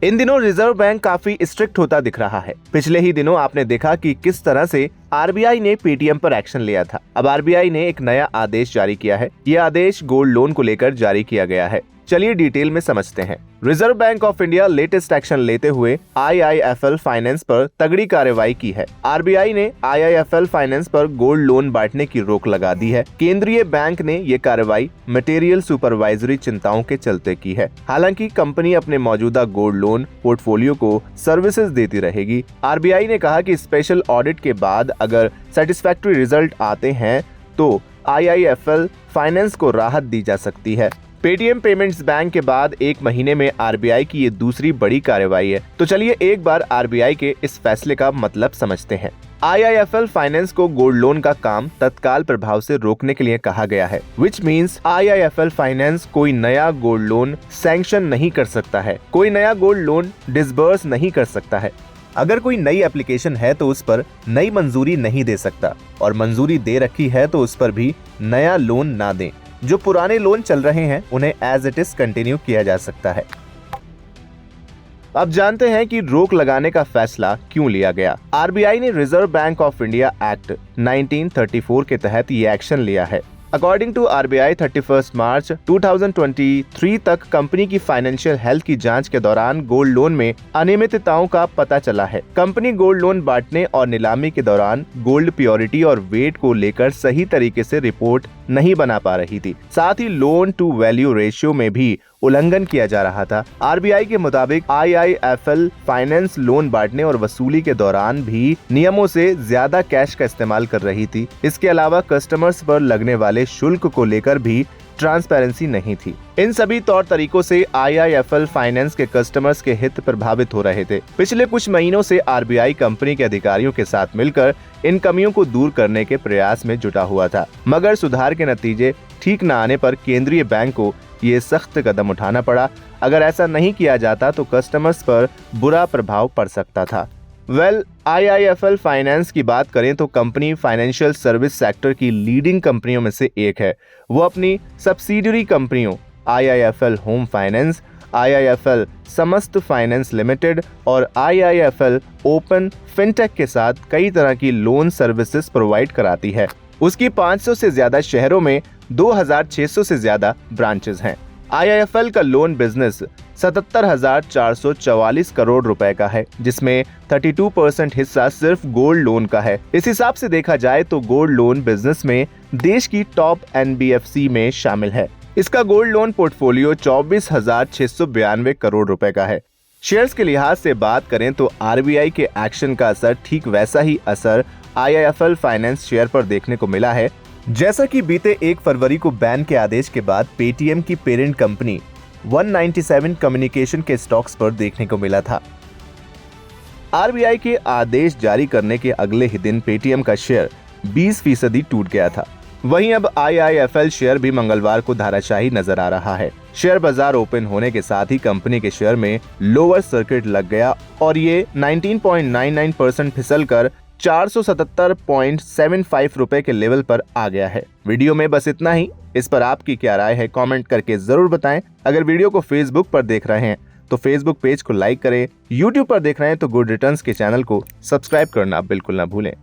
इन दिनों reserve bank काफी strict होता दिख रहा है। पिछले ही दिनों आपने देखा कि किस तरह से आरबीआई ने पेटीएम पर एक्शन लिया था। अब आरबीआई ने एक नया आदेश जारी किया है। यह आदेश गोल्ड लोन को लेकर जारी किया गया है। चलिए डिटेल में समझते हैं। Reserve bank of India latest action लेते हुए आईआईएफएल फाइनेंस पर तगड़ी कार्रवाई की है। आरबीआई ने आईआईएफएल फाइनेंस पर गोल्ड लोन बांटने की रोक लगा दी है। केंद्रीय बैंक ने ये कार्रवाई मटेरियल सुपरवाइजरी चिंताओं के चलते की है। हालांकि कंपनी अपने मौजूदा गोल्ड लोन पोर्टफोलियो को सर्विसेज देती रहेगी। आरबीआई ने कहा कि स्पेशल ऑडिट के बाद अगर सेटिस्फैक्टरी रिजल्ट आते हैं तो आईआईएफएल फाइनेंस को राहत दी जा सकती है। पेटीएम पेमेंट्स बैंक के बाद एक महीने में आरबीआई की ये दूसरी बड़ी कार्रवाई है। तो चलिए एक बार आरबीआई के इस फैसले का मतलब समझते हैं। आईआईएफएल फाइनेंस को गोल्ड लोन का काम तत्काल प्रभाव से रोकने के लिए कहा गया है, विच मीन्स आईआईएफएल फाइनेंस कोई नया गोल्ड लोन सैंक्शन नहीं कर सकता है, कोई नया गोल्ड लोन डिसबर्स नहीं कर सकता है। अगर कोई नई एप्लीकेशन है तो उस पर नई मंजूरी नहीं दे सकता, और मंजूरी दे रखी है तो उस पर भी नया लोन ना दें। जो पुराने लोन चल रहे हैं उन्हें एज इट इज कंटिन्यू किया जा सकता है। अब जानते हैं कि रोक लगाने का फैसला क्यों लिया गया। आरबीआई ने reserve bank of India act 1934 के तहत ये एक्शन लिया है। अकॉर्डिंग टू आरबीआई 31 मार्च 2023 तक कंपनी की फाइनेंशियल हेल्थ की जांच के दौरान गोल्ड लोन में अनियमितताओं का पता चला है। कंपनी गोल्ड लोन बांटने और नीलामी के दौरान गोल्ड प्योरिटी और वेट को लेकर सही तरीके से रिपोर्ट नहीं बना पा रही थी। साथ ही लोन टू वैल्यू रेशियो में भी उल्लंघन किया जा रहा था। आरबीआई के मुताबिक आईआईएफएल फाइनेंस लोन बांटने और वसूली के दौरान भी नियमों से ज्यादा कैश का इस्तेमाल कर रही थी। इसके अलावा कस्टमर्स पर लगने वाले शुल्क को लेकर भी ट्रांसपेरेंसी नहीं थी। इन सभी तौर तरीकों से आईआईएफएल फाइनेंस के कस्टमर्स के हित प्रभावित हो रहे थे। पिछले कुछ महीनों से आरबीआई कंपनी के अधिकारियों के साथ मिलकर इन कमियों को दूर करने के प्रयास में जुटा हुआ था, मगर सुधार के नतीजे ठीक न आने पर केंद्रीय बैंक को ये सख्त कदम उठाना पड़ा। अगर ऐसा नहीं किया जाता तो कस्टमर्स पर बुरा प्रभाव पड़ सकता था। आईआईएफएल फाइनेंस की बात करें तो कंपनी फाइनेंशियल सर्विस सेक्टर की लीडिंग कंपनियों में से एक है। वो अपनी सब्सिडियरी कंपनियों आईआईएफएल होम फाइनेंस, आईआईएफएल समस्त फाइनेंस लिमिटेड और आईआईएफएल ओपन फिनटेक के साथ कई तरह की लोन सर्विसेज प्रोवाइड कराती है। उसकी 500 से ज्यादा शहरों में 2600 से ज्यादा ब्रांचेस हैं। आईआईएफएल का लोन बिजनेस 77,444 करोड़ रुपए का है, जिसमें 32% हिस्सा सिर्फ गोल्ड लोन का है। इस हिसाब से देखा जाए तो गोल्ड लोन बिजनेस में देश की टॉप एनबीएफसी में शामिल है। इसका गोल्ड लोन पोर्टफोलियो 24,692 करोड़ रुपए का है। शेयर्स के लिहाज से बात करें तो आरबीआई के एक्शन का असर ठीक वैसा ही असर आईआईएफएल फाइनेंस शेयर पर देखने को मिला है, जैसा कि बीते 1 फरवरी को बैन के आदेश के बाद पेटीएम की पेरेंट कंपनी 197 कम्युनिकेशन के स्टॉक्स पर देखने को मिला था। आरबीआई के आदेश जारी करने के अगले ही दिन पेटीएम का शेयर 20% टूट गया था। वहीं अब आईआईएफएल शेयर भी मंगलवार को धाराशाही नजर आ रहा है। शेयर बाजार ओपन होने के साथ ही कंपनी के शेयर में लोअर सर्किट लग गया और ये 19.99% फिसल कर 477.75 रुपए के लेवल पर आ गया है। वीडियो में बस इतना ही। इस पर आपकी क्या राय है कमेंट करके जरूर बताएं। अगर वीडियो को फेसबुक पर देख रहे हैं तो फेसबुक पेज को लाइक करें। यूट्यूब पर देख रहे हैं तो गुड रिटर्न्स के चैनल को सब्सक्राइब करना बिल्कुल ना भूलें।